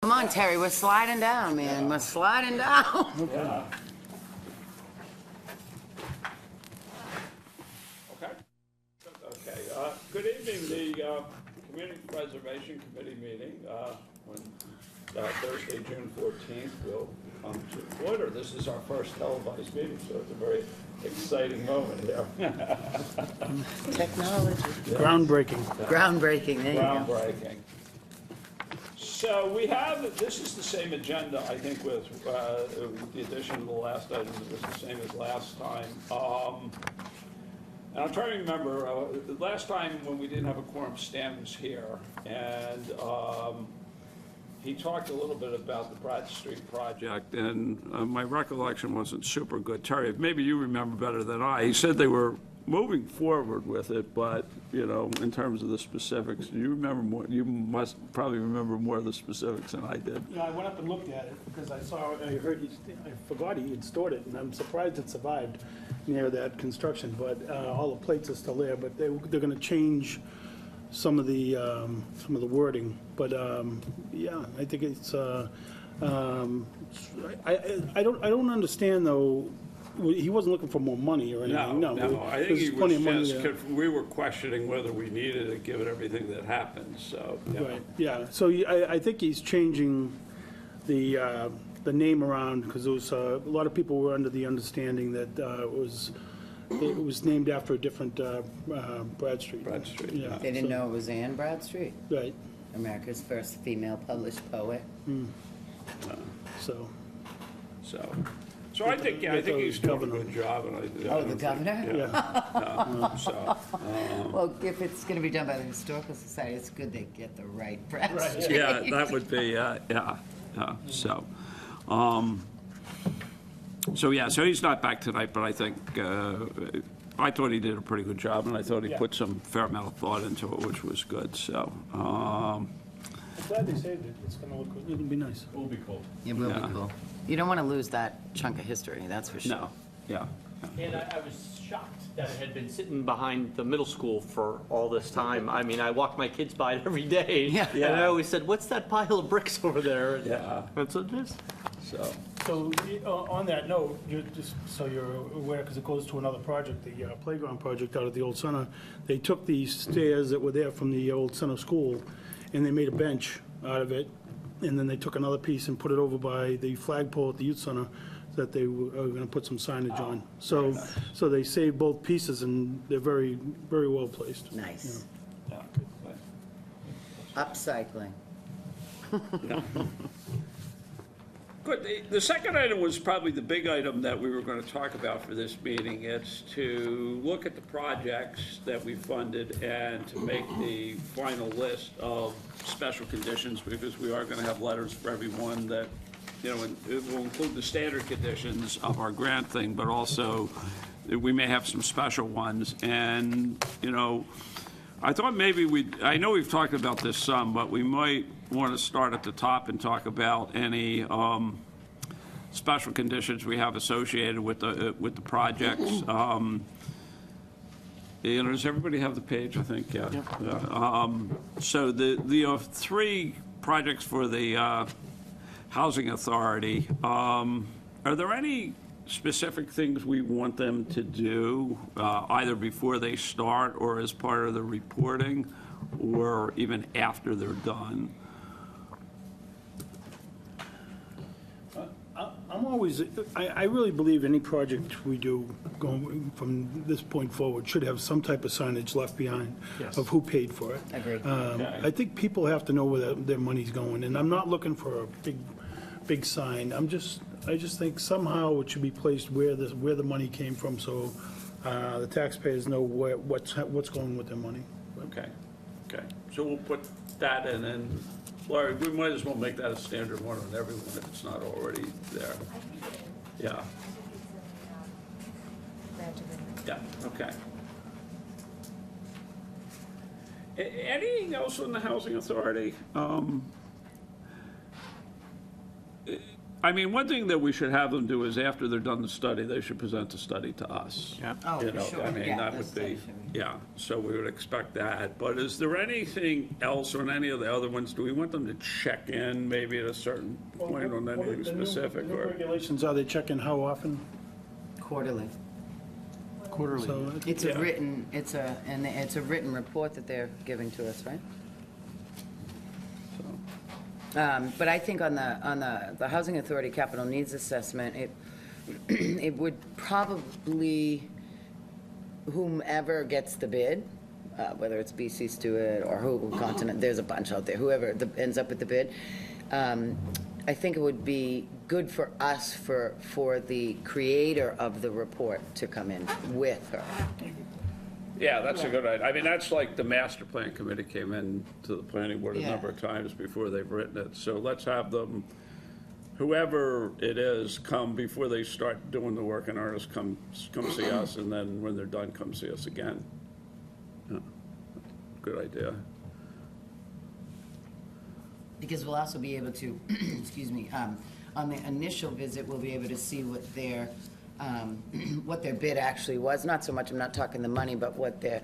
Come on, Terry, we're sliding down, man. We're sliding down. Yeah. Okay. Okay. Good evening. The Community Preservation Committee meeting on Thursday, June 14th, will come to order. This is our first televised meeting, so it's a very exciting moment here. Technology. Groundbreaking. Groundbreaking, there you go. Groundbreaking. So we have, this is the same agenda, I think, with the addition of the last item. It was the same as last time. And I'm trying to remember, last time when we didn't have a quorum, Stan was here, and he talked a little bit about the Broad Street project, and my recollection wasn't super good. Terry, maybe you remember better than I. He said they were moving forward with it, but, you know, in terms of the specifics, do you remember more? You must probably remember more of the specifics than I did. Yeah, I went up and looked at it because I forgot he had stored it, and I'm surprised it survived near that construction, but all the plates are still there, but they're gonna change some of the wording, but yeah, I think it's, I don't understand though, he wasn't looking for more money or anything, no. I think he There's plenty of money was there. just, we were questioning whether we needed it, given everything that happened, so. Yeah. Right, yeah, so I think he's changing the name around, because there was, a lot of people were under the understanding that it was named after a different Bradstreet. Bradstreet, Yeah. They didn't know it was Anne Bradstreet, Right, America's first female published poet. so, So I think, yeah, I think he's doing a Governor. good job, and I. Oh, the governor? yeah, So, Well, if it's gonna be done by the Historical Society, it's good they get the right Bradstreet. yeah, that would be, yeah, so. So, yeah, so he's not back tonight, but I think, I thought he did a pretty good job, and I thought he Yeah. put some fair amount of thought into it, which was good, so. I'm glad they saved it, it's gonna look, it'll be nice. It will be cold. It will Yeah. be cool. You don't wanna lose that chunk of history, that's for sure. No, yeah. And I was shocked that it had been sitting behind the middle school for all this time. I mean, I walk my kids by it every day. Yeah. And I always said, what's that pile of bricks over there? Yeah. That's what it is. So, So, on that note, just so you're aware, because it goes to another project, the playground project out at the old center, they took the stairs that were there from the old center school, and they made a bench out of it, and then they took another piece and put it over by the flagpole at the youth center that they were going to put some signage on. So they saved both pieces, and they're very, very well placed. Nice. yeah. Upcycling. Good. The second item was probably the big item that we were going to talk about for this meeting. It's to look at the projects that we funded and to make the final list of special conditions, because we are going to have letters for everyone that, you know, it will include the standard conditions of our grant thing, but also we may have some special ones. And, you know, I thought maybe I know we've talked about this some, but we might want to start at the top and talk about any special conditions we have associated with the projects. You know, does everybody have the page? I think, yeah. So the three projects for the Housing Authority, are there any specific things we want them to do, either before they start or as part of the reporting, or even after they're done? I'm always, I really believe any project we do going from this point forward should have some type of signage left behind of who paid for it. Agreed. I think people have to know where their money's going, and I'm not looking for a big sign. I just think somehow it should be placed where the money came from, so the taxpayers know what's going with their money. Okay, so we'll put that in, and Laurie, we might as well make that a standard one on everyone if it's not already there. Yeah. Yeah, okay. Anything else on the Housing Authority? I mean, one thing that we should have them do is after they're done the study, they should present the study to us. Yeah. Oh, You for know, sure. I mean, Yeah, that the would study be, should be- yeah, so we would expect that. But is there anything else on any of the other ones? Do we want them to check in maybe at a certain point on anything specific? The new Or regulations, are they checking how often? Quarterly. Quarterly. So It's Yeah. a written, it's a written report that they're giving to us, right? But I think on the Housing Authority Capital Needs Assessment, it would probably, whomever gets the bid, whether it's BC Stewart or who, Continent, there's a bunch out there, whoever ends up with the bid, I think it would be good for us, for the creator of the report to come in with her. Yeah, that's a good idea. I mean, that's like the master plan committee came in to the planning board a Yeah. number of times before they've written it. So let's have them, whoever it is, come before they start doing the work in earnest, come see us, and then when they're done, come see us again. Yeah. Good idea. Because we'll also be able to, excuse me, on the initial visit, we'll be able to see what their bid actually was. Not so much, I'm not talking the money, but what their,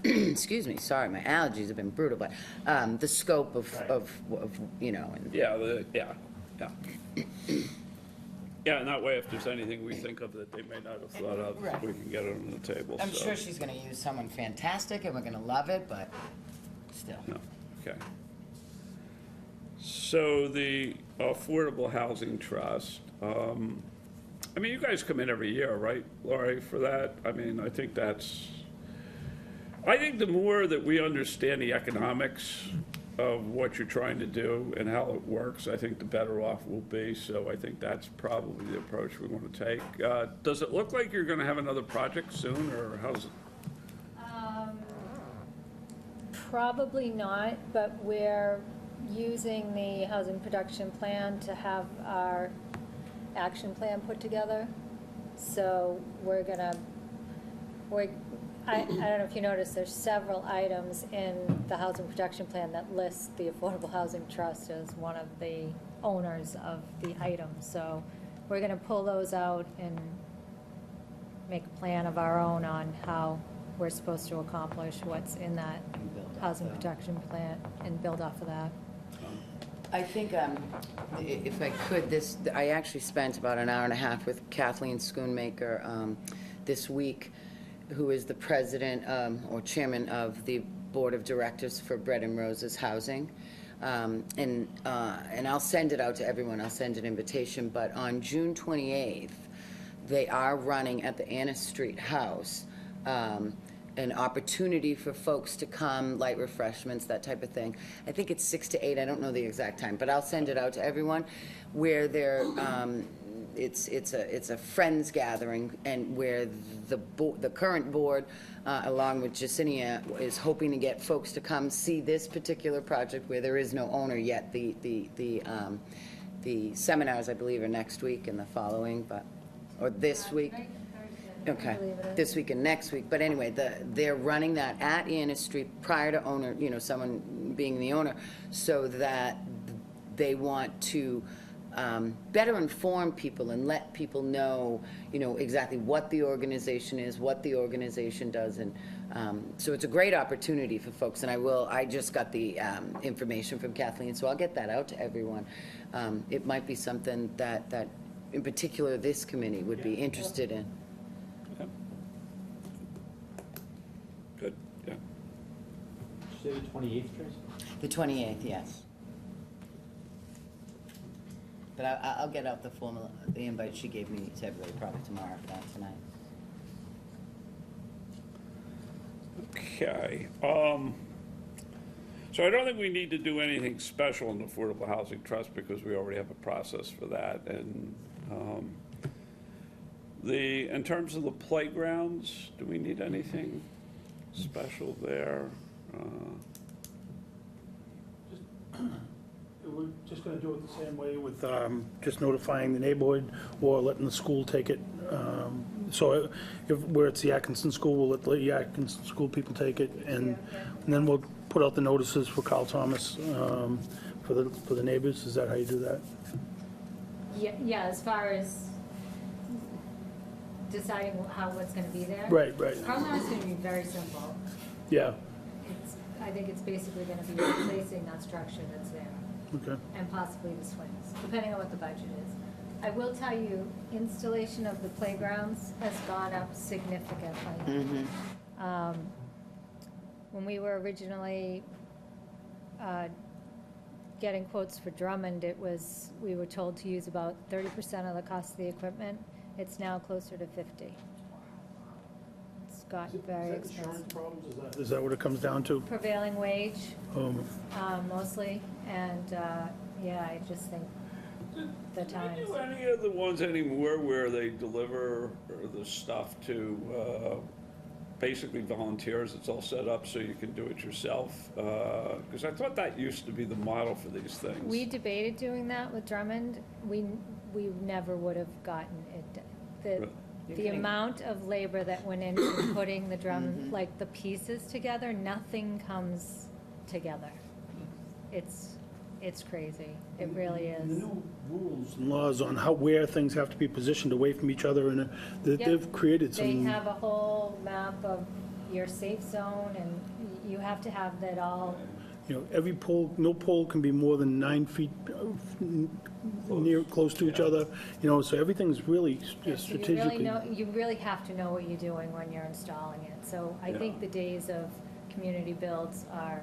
excuse me, sorry, my allergies have been brutal, but the scope of, you know, and Yeah, yeah. Yeah, and that way, if there's anything we think of that they may not have thought of, Right. we can get it on the table. I'm so. sure she's gonna use someone fantastic and we're gonna love it, but still. No, okay. So the Affordable Housing Trust, I mean, you guys come in every year, right, Laurie, for that? I mean, I think the more that we understand the economics of what you're trying to do and how it works, I think the better off we'll be. So I think that's probably the approach we want to take. Does it look like you're going to have another project soon, or how's it? Probably not, but we're using the housing production plan to have our action plan put together. So I don't know if you noticed, there's several items in the housing production plan that list the Affordable Housing Trust as one of the owners of the items. So we're gonna pull those out and make a plan of our own on how we're supposed to accomplish what's in that And build off housing that. production plan and build off of that. I think, if I could, I actually spent about an hour and a half with Kathleen Schoonmaker this week, who is the president or chairman of the board of directors for Bread and Roses Housing. And I'll send it out to everyone, I'll send an invitation, but on June 28th, they are running at the Anna Street House an opportunity for folks to come, light refreshments, that type of thing. I think it's 6 to 8, I don't know the exact time, but I'll send it out to everyone, where they're, it's a friends gathering, and where the current board, along with Jacinia, is hoping to get folks to come see this particular project where there is no owner yet. The seminars, I believe, are next week and the following, or this week. Okay, believe it is. this week and next week, but anyway, they're running that at Anna Street prior to owner, someone being the owner, so that they want to better inform people and let people know, exactly what the organization is, what the organization does, and so it's a great opportunity for folks, and I just got the information from Kathleen, so I'll get that out to everyone. It might be something that, in particular, this committee would be interested in. Good, yeah. Say the 28th, Tracy? The 28th, yes. But I'll get out the invite she gave me to everybody probably tomorrow, if not tonight. Okay, so I don't think we need to do anything special in the Affordable Housing Trust because we already have a process for that. And in terms of the playgrounds, do we need anything special there? We're just gonna do it the same way with just notifying the neighborhood or letting the school take it. So where it's the Atkinson School, we'll let the Atkinson School people take it, and then we'll put out the notices for Carl Thomas for the neighbors. Is that how you do that? Yeah, as far as deciding what's gonna be there. Right, right, Carlton is gonna be very simple. yeah, I think it's basically gonna be replacing that structure that's there, okay. and possibly the swings, depending on what the budget is. I will tell you, installation of the playgrounds has gone up significantly. When we were originally getting quotes for Drummond, we were told to use about 30% of the cost of the equipment. It's now closer to 50. It's gotten very expensive. Is that what it comes down to? Prevailing wage, Um, mostly, and, yeah, I just think the Do times. they do any of the ones anymore where they deliver the stuff to basically volunteers? It's all set up so you can do it yourself? Because I thought that used to be the model for these things. We debated doing that with Drummond. We never would have gotten it. Really? The amount of labor that went into putting the drum, like the pieces together, nothing comes together. It's crazy. It really The is. new rules and laws on where things have to be positioned away from each other, and Yep. they've created They some, have a whole map of your safe zone, and you have to have that all, every pole, no pole can be more than 9 feet close to each other, so everything's really so you really strategically. know, you really have to know what you're doing when you're installing it. So I think the days of community builds are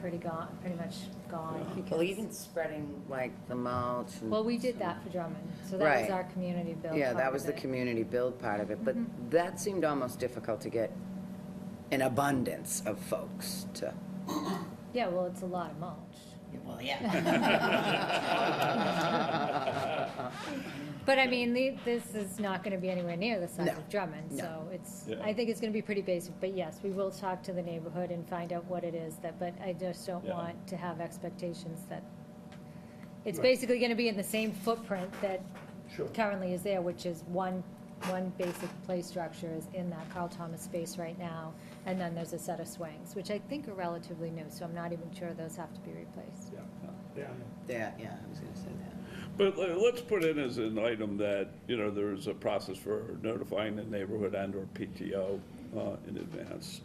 pretty much gone. Well, because- even spreading like the mulch and. Well, we did that for Drummond, so that was Right. our community build. Yeah, part that of was the it. community build part of it, but that seemed almost difficult to get an abundance of folks to. Yeah, well, it's a lot of mulch. Well, yeah. But I mean, this is not gonna be anywhere near the size No, of Drummond, no. so it's, Yeah. I think it's gonna be pretty basic. But yes, we will talk to the neighborhood and find out what it is but I just don't Yeah. want to have expectations that, it's basically gonna be in the same footprint that Sure. currently is there, which is one basic play structure is in that Carl Thomas space right now, and then there's a set of swings, which I think are relatively new, so I'm not even sure those have to be replaced. Yeah. Yeah, I was gonna say that. But let's put in as an item that, there's a process for notifying the neighborhood and/or PTO in advance,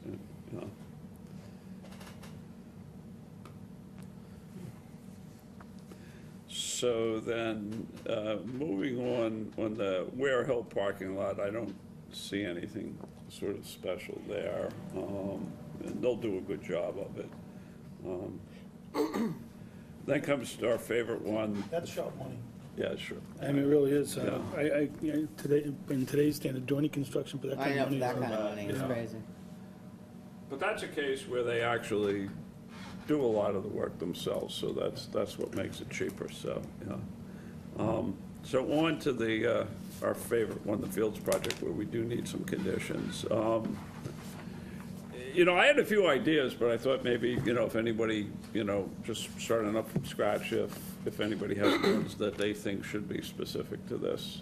So then, moving on the Ware Hill parking lot, I don't see anything sort of special there. And they'll do a good job of it. Then comes our favorite one. That's sharp money. Yeah, sure. I mean, it really is. Yeah. Today, in today's standard, do any construction for that I kind know, of money. that kind of money is Yeah. crazy. But that's a case where they actually do a lot of the work themselves, so that's what makes it cheaper, so, yeah. So on to the, our favorite one, the Fields project, where we do need some conditions. I had a few ideas, but I thought maybe, if anybody, just starting up from scratch, if anybody has ones that they think should be specific to this.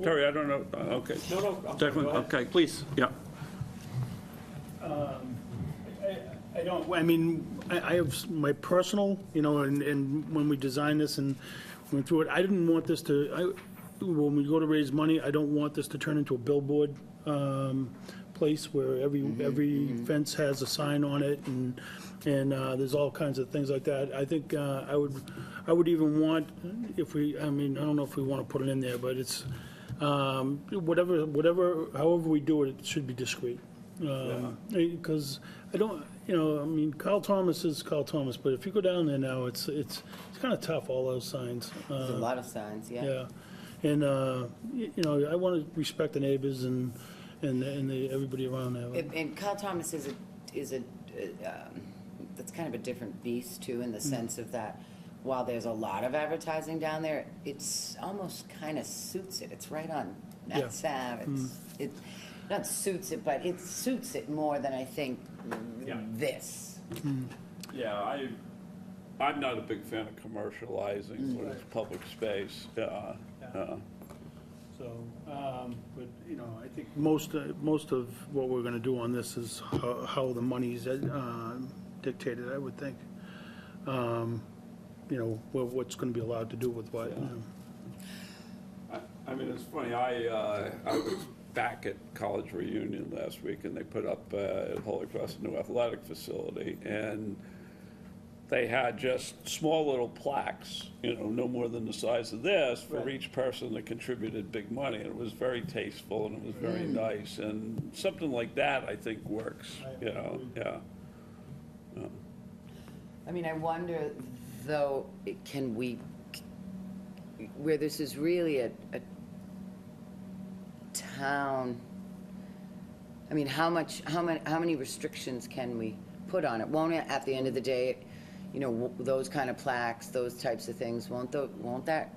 Terry, I don't know, okay. No, I'm sorry, Declan, go ahead. okay, please, yeah. I don't, I mean, I have my personal, and when we designed this and went through it, I didn't want this when we go to raise money, I don't want this to turn into a billboard place where every fence has a sign on it, and there's all kinds of things like that. I think I would even want, I don't know if we want to put it in there, but it's, however we do it, it should be discreet. Because I don't, Carl Thomas is Carl Thomas, but if you go down there now, it's kind of tough, all those signs. There's a lot of signs, yeah. Yeah, and, I want to respect the neighbors and everybody around there. And Carl Thomas is that's kind of a different beast too, in the sense of that, while there's a lot of advertising down there, it's almost kind of suits it. It's right on Mass Ave. It not suits it, but it suits it more than I think this. Yeah, I'm not a big fan of commercializing when it's public space. So, but, I think most of what we're going to do on this is how the money's dictated, I would think. you know, what's gonna be allowed to do with what, you know. I mean, it's funny, I was back at college reunion last week, and they put up at Holy Cross a new athletic facility, and they had just small little plaques, you know, no more than the size of this, for each person that contributed big money, and it was very tasteful, and it was very nice, and something like that, I think, works, you know, yeah. I mean, I wonder, though, can we, where this is really a town, I mean, how many restrictions can we put on it? Won't it, at the end of the day, you know, those kind of plaques, those types of things, won't that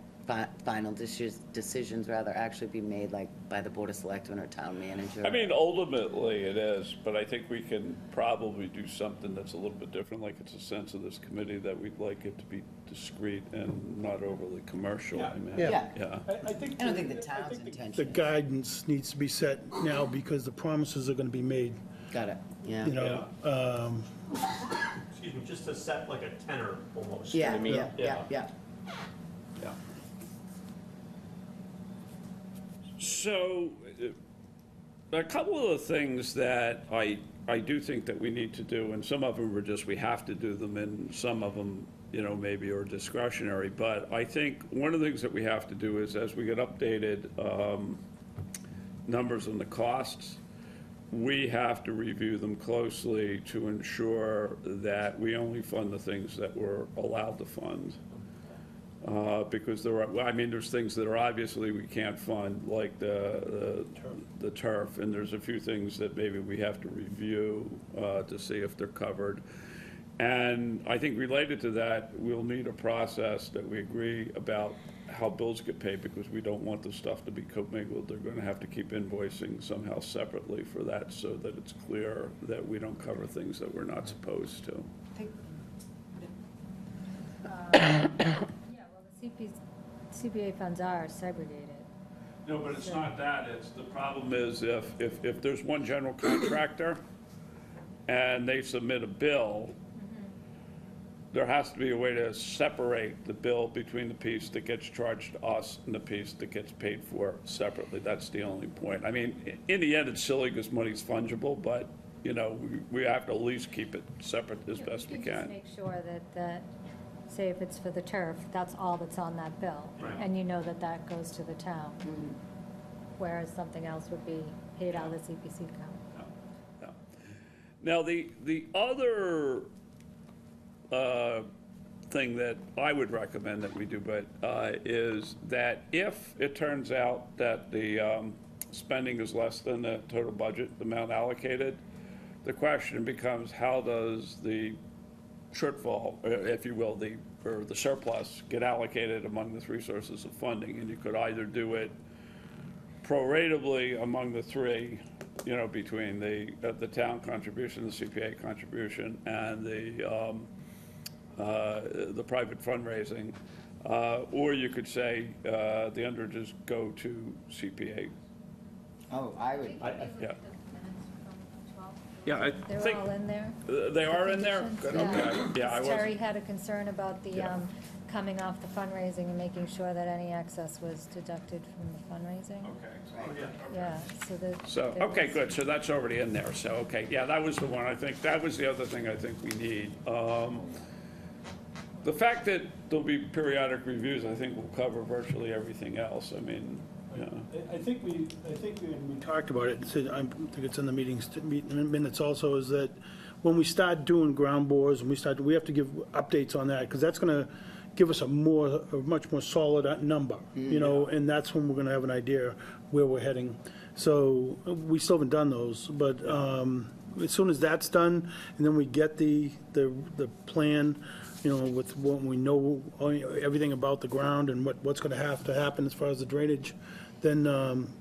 final decisions rather actually be made like by the Board of Selectmen or town manager? I mean, ultimately it is, but I think we can probably do something that's a little bit different, like it's a sense of this committee that we'd like it to be discreet and not overly commercial, I mean. Yeah. Yeah. I think. I don't think the town's intention. The guidance needs to be set now because the promises are gonna be made, Got it, yeah. you know. Excuse me, just to set like a tenor almost. Yeah, I mean, yeah, yeah. Yeah. So, a couple of the things that I do think that we need to do, and some of them are just we have to do them, and some of them, you know, maybe are discretionary, but I think one of the things that we have to do is, as we get updated numbers on the costs, we have to review them closely to ensure that we only fund the things that we're allowed to fund. Because there are, I mean, there's things that are obviously we can't fund, like the turf, and there's a few things that maybe we have to review to see if they're covered. And I think related to that, we'll need a process that we agree about how bills get paid, because we don't want the stuff to be commingled. They're going to have to keep invoicing somehow separately for that, so that it's clear that we don't cover things that we're not supposed to. Yeah, well, the CPA funds are segregated. No, but it's not that, it's, the problem is if there's one general contractor and they submit a bill, there has to be a way to separate the bill between the piece that gets charged to us and the piece that gets paid for separately. That's the only point. I mean, in the end, it's silly because money's fungible, but, you know, we have to at least keep it separate as best we You just can. make sure that, say if it's for the turf, that's all that's on that bill. Right. And you know that goes to the town. Whereas something else would be paid out of the CPC account. Yeah. Now, the other thing that I would recommend that we do, but is that if it turns out that the spending is less than the total budget amount allocated, the question becomes, how does the shortfall, if you will, or the surplus get allocated among the three sources of funding? And you could either do it proratably among the three, you know, between the town contribution, the CPA contribution, and the private fundraising, or you could say the underages go to CPA. Oh, I would, Yeah. Yeah, I They're think all in there? they are in there. Conditions? Good, okay. Yeah, I Terry wasn't. had a concern about the, Yeah. coming off the fundraising and making sure that any excess was deducted from the fundraising. Okay. Yeah, so that. So, there okay, was- good, so that's already in there, so, okay, yeah, that was the one, I think, that was the other thing I think we need. The fact that there'll be periodic reviews, I think will cover virtually everything else, I mean, yeah. I think we talked about it, said, I think it's in the minutes also, is that when we start doing ground bores, we have to give updates on that, because that's gonna give us a much more solid number, you know, and that's when we're gonna have an idea where we're heading. So, we still haven't done those, but, as soon as that's done, and then we get the plan, you know, with what we know, everything about the ground and what's gonna have to happen as far as the drainage, then,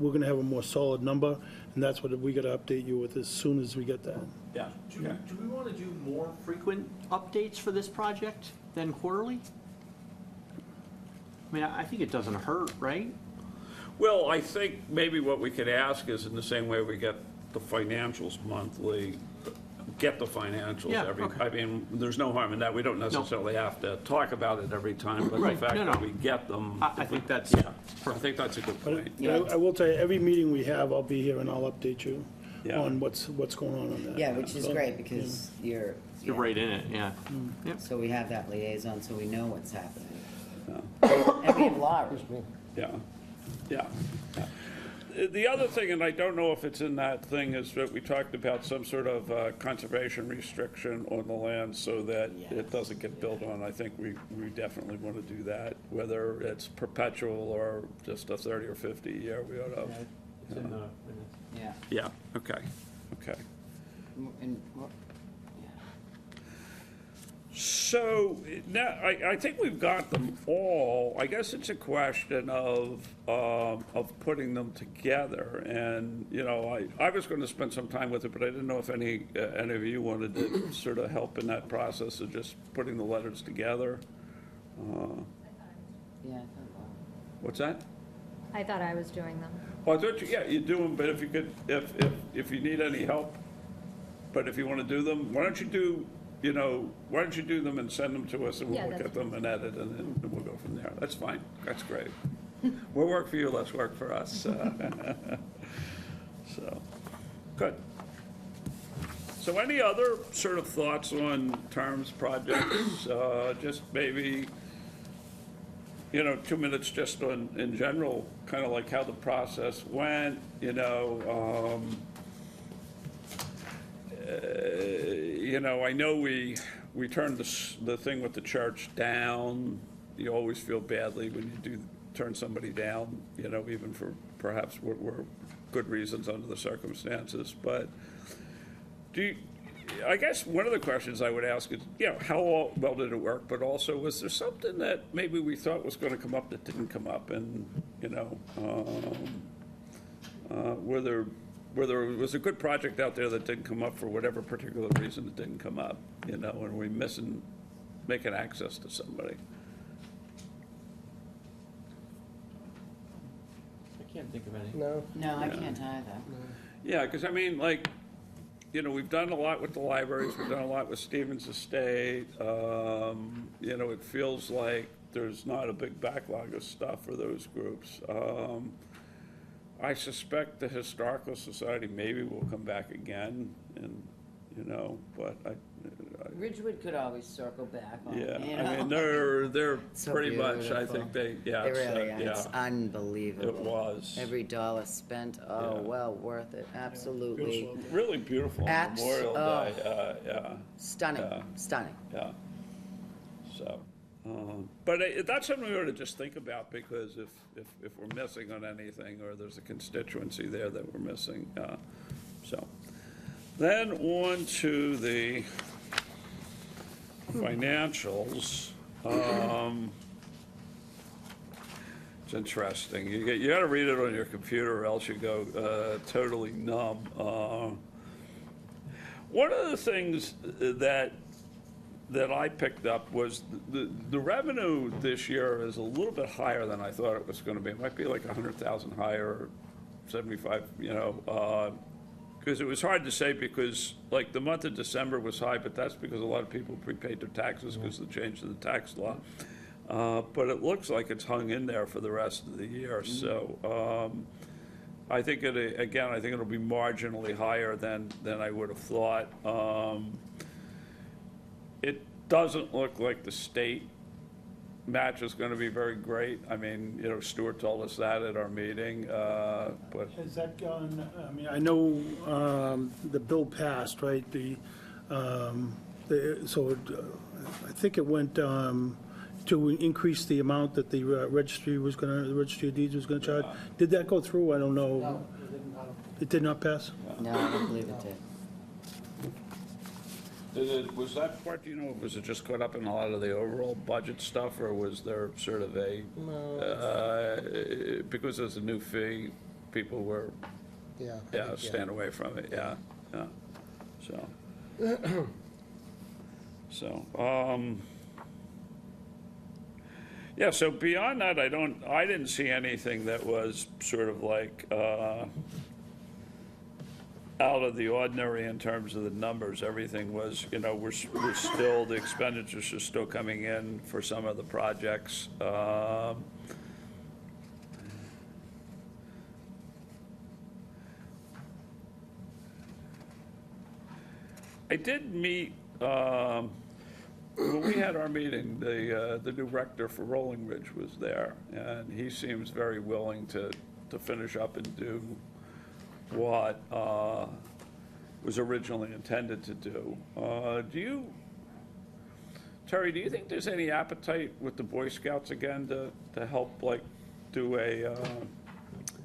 we're gonna have a more solid number, and that's what we gotta update you with as soon as we get that. Yeah. Do we want to do more frequent updates for this project than quarterly? I mean, I think it doesn't hurt, right? Well, I think maybe what we could ask is, in the same way we get the financials monthly, get the financials Yeah, every, okay. I mean, there's no harm in that. We don't necessarily have to talk about it every time, but the Right, fact no, that no. we get them. I think that's Yeah, I think that's a good point. But I will tell you, every meeting we have, I'll be here and I'll update you Yeah. on what's going on that. Yeah, which is So, great, because you're. You're right in it, yeah. Yep. So we have that liaison, so we know what's happening. And we have Laura. Yeah, yeah. yeah. The other thing, and I don't know if it's in that thing, is that we talked about some sort of conservation restriction on the land so that it doesn't get built on. I think we definitely want to do that, whether it's perpetual or just a 30 or 50 year, we ought to. It's in the- Yeah. Yeah, okay, okay. And, So, now, I think we've got them all. I guess it's a question of putting them together. And, you know, I was going to spend some time with it, but I didn't know if any of you wanted to sort of help in that process of just putting the letters together. yeah, What's that? I thought I was doing them. Well, I thought yeah, you do them, but if you could, if you need any help, but if you want to do them, why don't you do them and send them to us, and we'll Yeah, look that's at them and edit, and then we'll go from there. That's fine. That's great. We'll work for you, let's work for us. So, good. So any other sort of thoughts on terms, projects? Just maybe, 2 minutes just on, in general, kind of like how the process went, I know we turned the thing with the church down. You always feel badly when you do turn somebody down, even for perhaps what were good reasons under the circumstances. But I guess one of the questions I would ask is, how well did it work? But also, was there something that maybe we thought was going to come up that didn't come up? And, whether it was a good project out there that didn't come up for whatever particular reason it didn't come up, and we making access to somebody. I can't think of any. No. No, I can't either. Yeah, because we've done a lot with the libraries, we've done a lot with Stevens Estate. It feels like there's not a big backlog of stuff for those groups. I suspect the Historical Society maybe will come back again, and, but Ridgewood could always circle back on, yeah, you I mean, know? they're So pretty much, I beautiful. think they, yeah. They it's, really are. It's yeah, unbelievable. it was. Every dollar spent, Yeah. well worth it, absolutely. Beautiful. Really beautiful on Memorial Day, yeah, Stunning, Yeah. stunning. yeah. So, but that's something we ought to just think about, because if we're missing on anything, or there's a constituency there that we're missing, so. Then on to the financials. It's interesting. You got to read it on your computer, or else you go totally numb. One of the things that I picked up was the revenue this year is a little bit higher than I thought it was going to be. It might be like 100,000 higher, or 75, because it was hard to say, because like the month of December was high, but that's because a lot of people prepaid their taxes because of the change in the tax law. But it looks like it's hung in there for the rest of the year. So I think I think it'll be marginally higher than I would have thought. It doesn't look like the state match is going to be very great. I mean, Stuart told us that at our meeting, but Has that gone, I know the bill passed, right? I think it went to increase the amount that the registry of deeds was going to charge. Did that go through? I don't know. It did not pass? No, I don't believe it did. was that part, was it just caught up in a lot of the overall budget stuff, or was there sort of because there's a new fee, people were, Yeah. I think, staying away from it, yeah. So beyond that, I didn't see anything that was sort of like, out of the ordinary in terms of the numbers. Everything was, we're still, the expenditures are still coming in for some of the projects. I did meet, when we had our meeting, the new rector for Rolling Ridge was there, and he seems very willing to finish up and do what was originally intended to do. Terry, do you think there's any appetite with the Boy Scouts again to help, like, do a,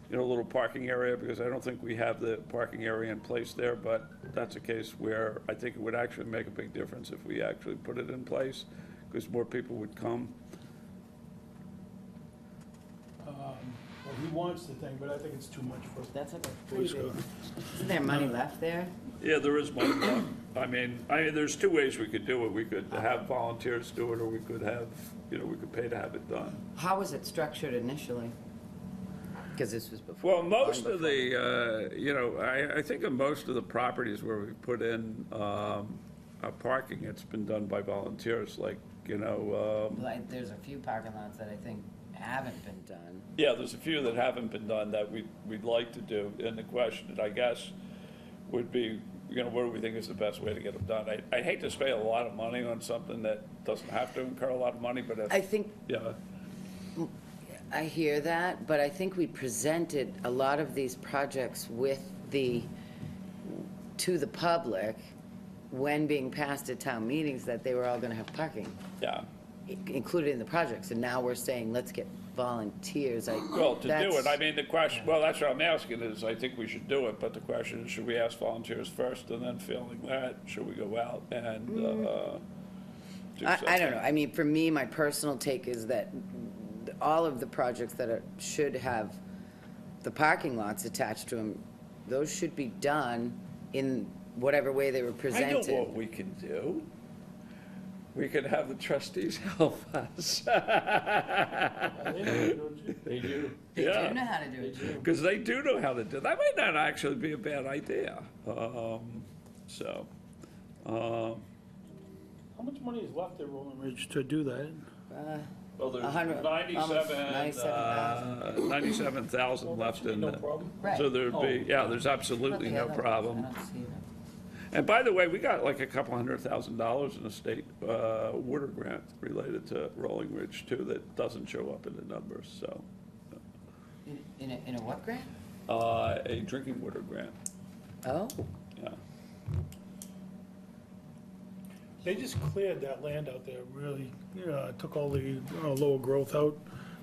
little parking area? Because I don't think we have the parking area in place there, but that's a case where I think it would actually make a big difference if we actually put it in place, because more people would come. Well, he wants the thing, but I think it's too much for That's like a Boy pretty Scout. big, isn't there money left there? Yeah, there is money left. I mean, there's two ways we could do it. We could have volunteers do it, or we could have, we could pay to have it done. How was it structured initially? Because this was before. Well, most of the, I think of most of the properties where we put in parking, it's been done by volunteers, like, Like, there's a few parking lots that I think haven't been done. yeah, there's a few that haven't been done that we'd like to do. And the question, I guess, would be, what do we think is the best way to get them done? I hate to spend a lot of money on something that doesn't have to incur a lot of money, but if, I think, yeah. I hear that, but I think we presented a lot of these projects to the public when being passed at town meetings, that they were all gonna have parking Yeah. included in the projects, and now we're saying, let's get volunteers. Well, to do it, I mean, the question, well, that's what I'm asking is, I think we should do it, but the question is, should we ask volunteers first, and then failing that, should we go out and, do I don't something? know, I mean, for me, my personal take is that all of the projects that should have the parking lots attached to them, those should be done in whatever way they were I know presented. what we can do. We could have the trustees help us. They do. They Yeah. do know how to do it, too. Because they do know how to do it. That might not actually be a bad idea. How much money is left at Rolling Ridge to do that? Well, there's 100, almost 97,000. 97,000 left in No the, problem. Right. so there'd be, yeah, there's absolutely Okay, I no don't- problem. I don't see that. And by the way, we got like a couple $100,000 in a state water grant related to Rolling Ridge too, that doesn't show up in the numbers, so. In a what grant? A drinking water grant, Oh, yeah. They just cleared that land out there, really, took all the lower growth out,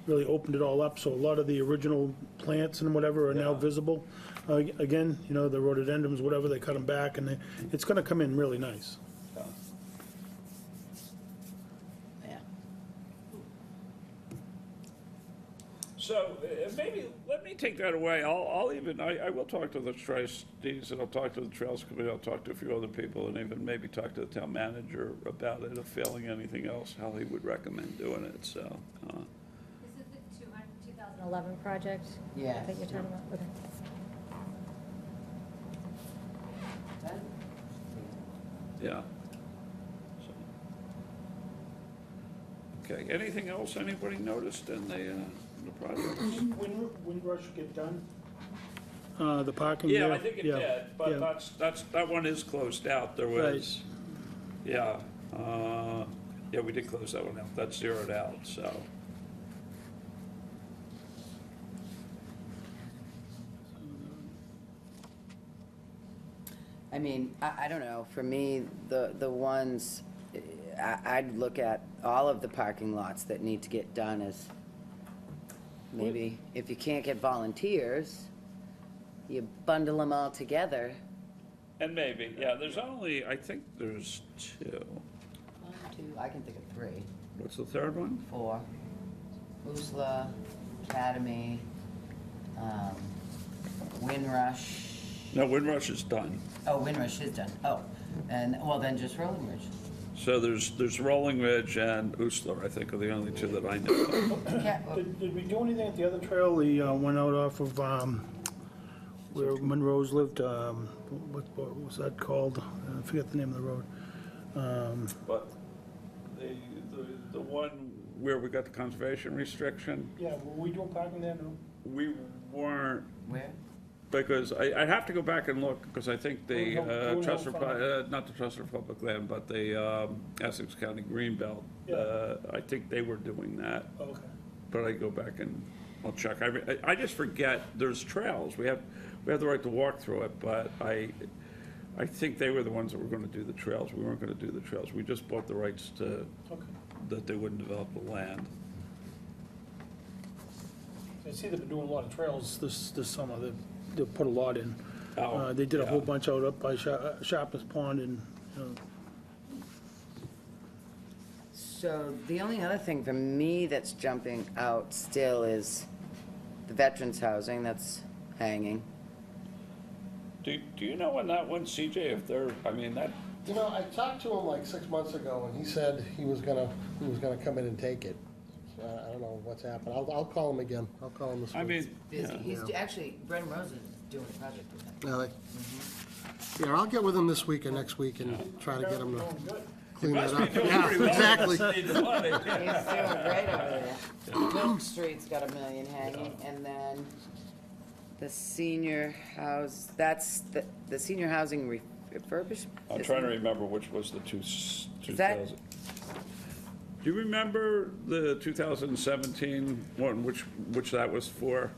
really opened it all up, so a lot of the original plants and whatever are now Yeah. visible. Again, the rhododendrons, whatever, they cut them back, and it's gonna come in really nice. yeah. So maybe, let me take that away. I'll even, I will talk to the trustees, and I'll talk to the Trails Committee, I'll talk to a few other people, and even maybe talk to the town manager about it, if failing anything else, how he would recommend doing it, so. This is the 2011 project? Yeah. That you're talking about, okay. Yeah. So. Okay, anything else anybody noticed in the project? When Windrush get done? The parking Yeah, there? I think it Yeah, did, but yeah. that one is closed out. There was, yeah, we did close that one out. That's zeroed out, so. I mean, I don't know, for me, the ones, I'd look at all of the parking lots that need to get done as, maybe, if you can't get volunteers, you bundle them all together. And maybe, yeah, there's only, I think there's two. 1, 2, I can think of 3, What's the third one? 4. Usla, Academy, Windrush. No, Windrush is done. Oh, Windrush is done. Oh, and, well, then just Rolling Ridge. So there's Rolling Ridge and Usler, I think, are the only two that I know of. Yeah, Did we do anything at the other trail, the one out off of where Monroe's lived, what was that called? I forget the name of the road. But the one where we got the conservation restriction, Yeah, were we doing parking there, no? we weren't, Where? because I have to go back and look, because I think the Blue Hill Trust for, Farm. not the Trust for Public Land, but the Essex County Greenbelt, Yeah. I think they were doing that, Okay. but I go back and I'll check. I just forget, there's trails, we have the right to walk through it, but I think they were the ones that were gonna do the trails, we weren't gonna do the trails, we just bought the rights to, Okay. that they wouldn't develop the land. I see they've been doing a lot of trails this summer. They put a lot in. Oh, They did a whole yeah. bunch out up by Sharpness Pond and, So the only other thing for me that's jumping out still is the veterans housing that's hanging. Do you know when that one, CJ, if they're, I mean, that, You know, I talked to him like 6 months ago, and he said he was gonna come in and take it. So I don't know what's happened. I'll call him again. I'll call him this week. I mean, Busy. yeah. He's, actually, Brendan Rose is doing a project with him. Really? Yeah, I'll get with him this week or next week and try to get him to clean that must be up. doing Yeah, pretty well. exactly. Need the money. He's doing great over there. Milk Street's got $1 million hanging, and then the senior house, that's the senior housing refurbishment. I'm trying to remember which was the two, that- 2000. Do you remember the 2017 one, which that was for?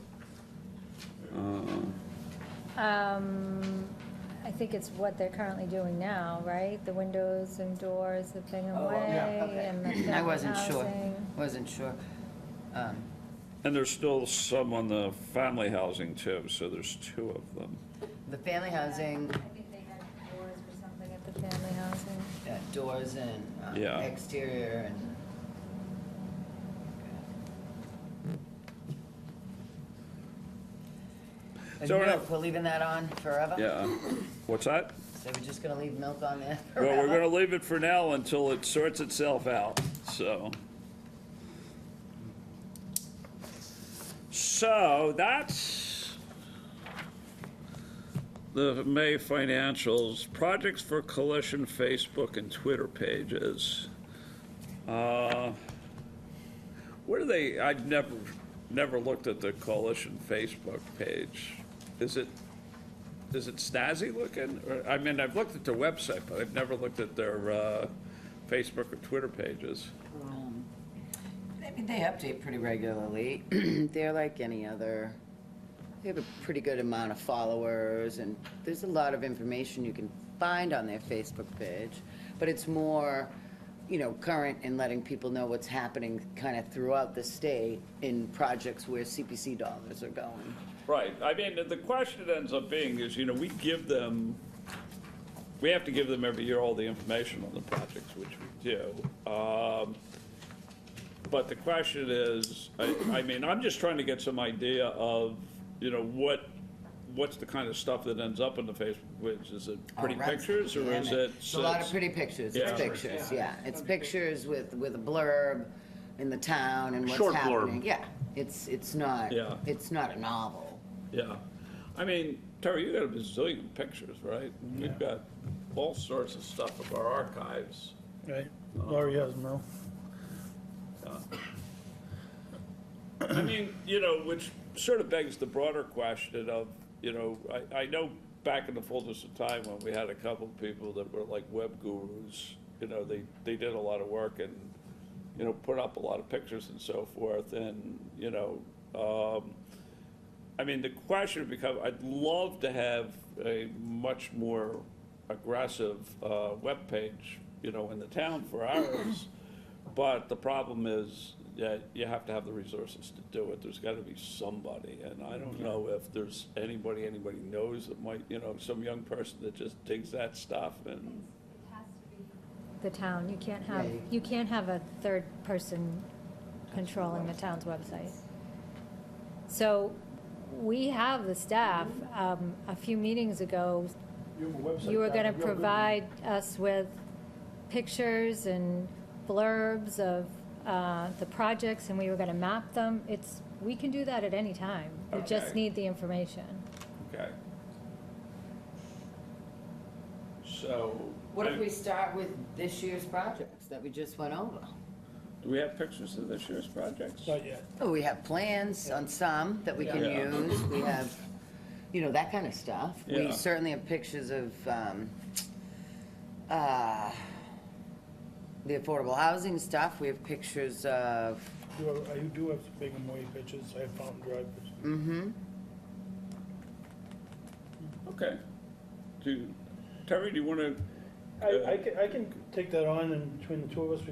I think it's what they're currently doing now, right? The windows and doors, the thing away, and the I family wasn't sure, housing. wasn't sure. And there's still some on the family housing too, so there's two of them. The family housing, I think they had doors or something at the family housing. doors and Yeah. exterior and. And So we're milk, not- we're leaving that on forever? Yeah. What's that? So we're just gonna leave milk on there Well, forever? we're gonna leave it for now until it sorts itself out, so. So that's the May financials, projects for Coalition Facebook and Twitter pages. Where do they, I've never looked at the Coalition Facebook page. Is it snazzy looking? Or, I mean, I've looked at their website, but I've never looked at their Facebook or Twitter pages. I mean, they update pretty regularly. They're like any other, they have a pretty good amount of followers, and there's a lot of information you can find on their Facebook page. But it's more, current and letting people know what's happening kind of throughout the state in projects where CPC dollars are going. Right, I mean, the question it ends up being is, we have to give them every year all the information on the projects, which we do. But the question is, I mean, I'm just trying to get some idea of, what's the kind of stuff that ends up in the Facebook page? Is it pretty Oh, right. pictures, or Yeah, is man. it? It's a lot of pretty pictures, it's Yeah. pictures, yeah. It's pictures with a blurb in the town and what's Short happening. blurb. Yeah, it's not, Yeah. it's not a novel. Yeah, I mean, Terry, you got a bazillion pictures, right? We've got all sorts of stuff of our archives. right? Laurie has them now. I mean, which sort of begs the broader question of, I know back in the fullness of time when we had a couple of people that were like web gurus, they did a lot of work and, put up a lot of pictures and so forth, and, I mean, the question would become, I'd love to have a much more aggressive webpage, in the town for ours, but the problem is that you have to have the resources to do it. There's gotta be somebody, and I don't know if there's anybody knows that might, some young person that just digs that stuff and, The town, you can't have, Right. you can't have a third person controlling the town's website. So we have the staff, a few meetings ago, you were gonna provide us with pictures and blurbs of the projects, and we were gonna map them. We can do that at any time. We just Okay. need the information. okay. So. What if we start with this year's projects that we just went over? Do we have pictures of this year's projects? Not yet. Oh, we have plans on some that we can Yeah. use, we have, you know, that kind of stuff. We Yeah. certainly have pictures of, the affordable housing stuff, we have pictures of, I do have some big and white pictures, I have Fountain Drive pictures. Okay. Terry, do you want to? I can take that on, and between the two of us,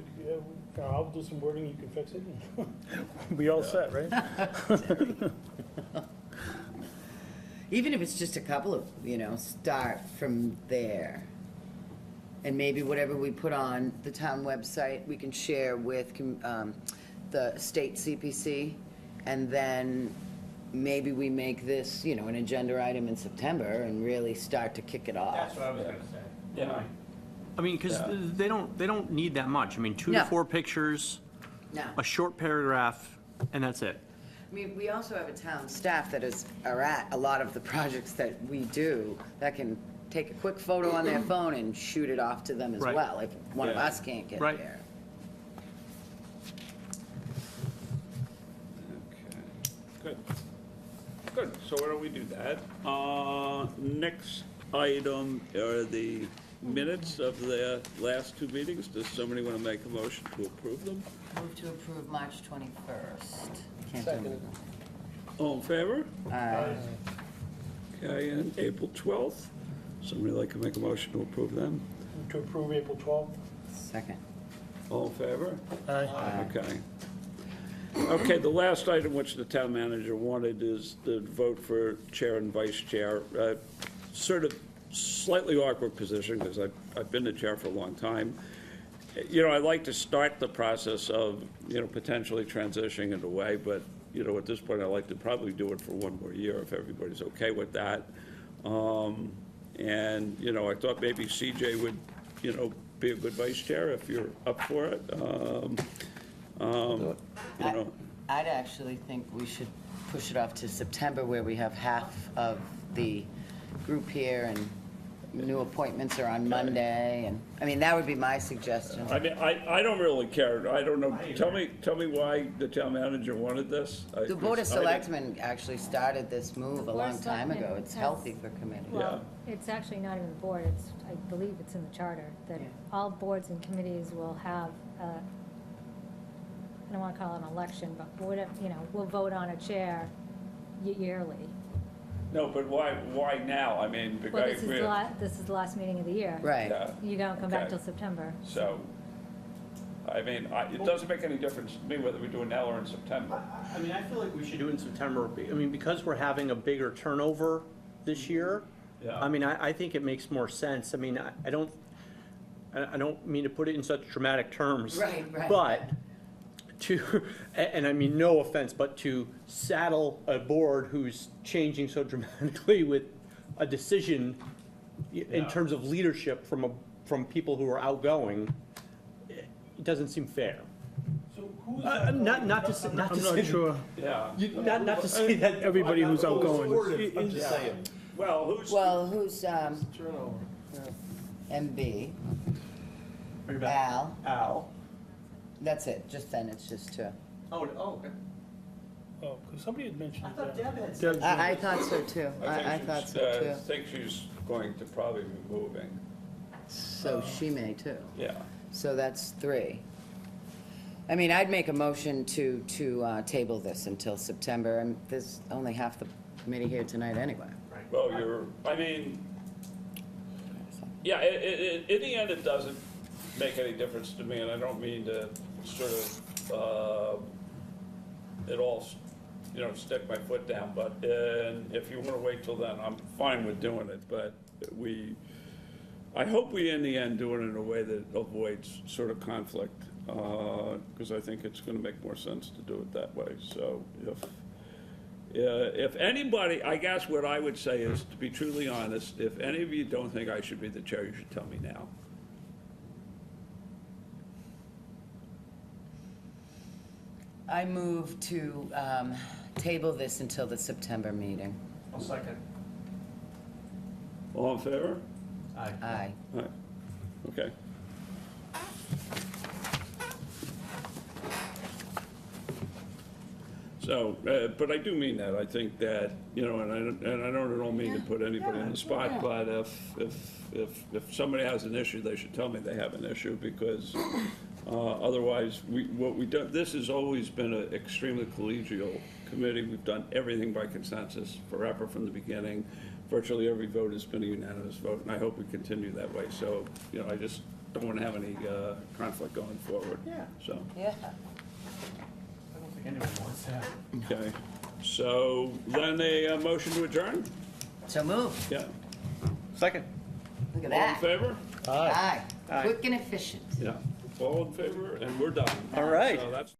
I'll do some wording, you can fix it. and Be all set, right? even if it's just a couple of, you know, start from there. And maybe whatever we put on the town website, we can share with the state CPC. And then maybe we make this, you know, an agenda item in September and really start to kick it off. That's what I was gonna say. Yeah. I mean, because Yeah. they don't need that much. I mean, 2 No. to 4 pictures, No. a short paragraph, and that's it. I mean, we also have a town staff that are at a lot of the projects that we do, that can take a quick photo on their phone and shoot it off to them as Right. well, if one of Yeah. us can't get Right. there. Okay. Good. Good, so why don't we do that? Next item are the minutes of the last 2 meetings. Does somebody want to make a motion to approve them? Move to approve March 21st. Can't do Second. All in favor? Aye. Okay, and April 12th? Somebody like to make a motion to approve them? To approve April 12th. Second. All in favor? Aye. Okay. Okay, the last item which the town manager wanted is the vote for chair and vice chair. Sort of slightly awkward position, because I've been the chair for a long time. You know, I'd like to start the process of, you know, potentially transitioning it away, but, you know, at this point, I'd like to probably do it for 1 more year, if everybody's okay with that. And, you know, I thought maybe CJ would, you know, be a good vice chair if you're up for it. You know, I'd actually think we should push it off to September, where we have half of the group here, and new appointments are on Monday, and, I mean, that would be my suggestion. I mean, I don't really care. I don't know. Tell me why the town manager wanted this. The Board of Selectmen actually started this move a Board of long time ago. Selectmen It's has- healthy for committee. Well, it's actually not even the board, it's, I believe it's in the charter, that Yeah. all boards and committees will have, I don't wanna call it an election, but whatever, you know, we'll vote on a chair yearly. No, but why now? I mean, because Well, I this is agree. this is the last meeting of the year. Right. Yeah, You don't come back Okay. till September. so, I mean, it doesn't make any difference to me whether we do it now or in September. I mean, I feel like we should do it in September. I mean, because we're having a bigger turnover this year, Yeah. I mean, I think it makes more sense. I mean, I don't mean to put it in such dramatic terms. Right, right. But to, and I mean, no offense, but to saddle a board who's changing so dramatically with a decision in Yeah. terms of leadership from people who are outgoing, it doesn't seem fair. So who's Not to say, I'm not sure. Yeah. Not to say that Everybody who's outgoing. I'm just saying. Well, who's? Who's, Turnover. MB, Al, Al. that's it, just then, it's just two. Oh, okay. Oh, because somebody had mentioned I thought that. Deb had said. Deb's- I thought so too, I thought so I too. think she's going to probably be moving. So she may too. Yeah. So that's 3. I mean, I'd make a motion to table this until September, and there's only half the committee here tonight anyway. Well, I mean, yeah, in the end, it doesn't make any difference to me, and I don't mean to sort of, it all, you know, stick my foot down, but if you want to wait till then, I'm fine with doing it, but I hope we, in the end, do it in a way that avoids sort of conflict, because I think it's going to make more sense to do it that way, so if anybody, I guess what I would say is, to be truly honest, if any of you don't think I should be the chair, you should tell me now. I move to table this until the September meeting. I'll second. All in favor? Aye. All right, okay. So, but I do mean that, I think that, you know, and I don't mean to put anybody on the spot, but if somebody has an issue, they should tell me they have an issue, because otherwise, what we do, this has always been an extremely collegial committee. We've done everything by consensus forever from the beginning. Virtually every vote has been a unanimous vote, and I hope we continue that way. So, you know, I just don't want to have any conflict going forward. Yeah. So, Yeah. I don't think anyone wants that. okay. So then a motion to adjourn? So moved. Yeah. Second. Look at All in that. favor? Aye. Aye. Quick and efficient. Yeah. All in favor, and we're done. All right. So that's.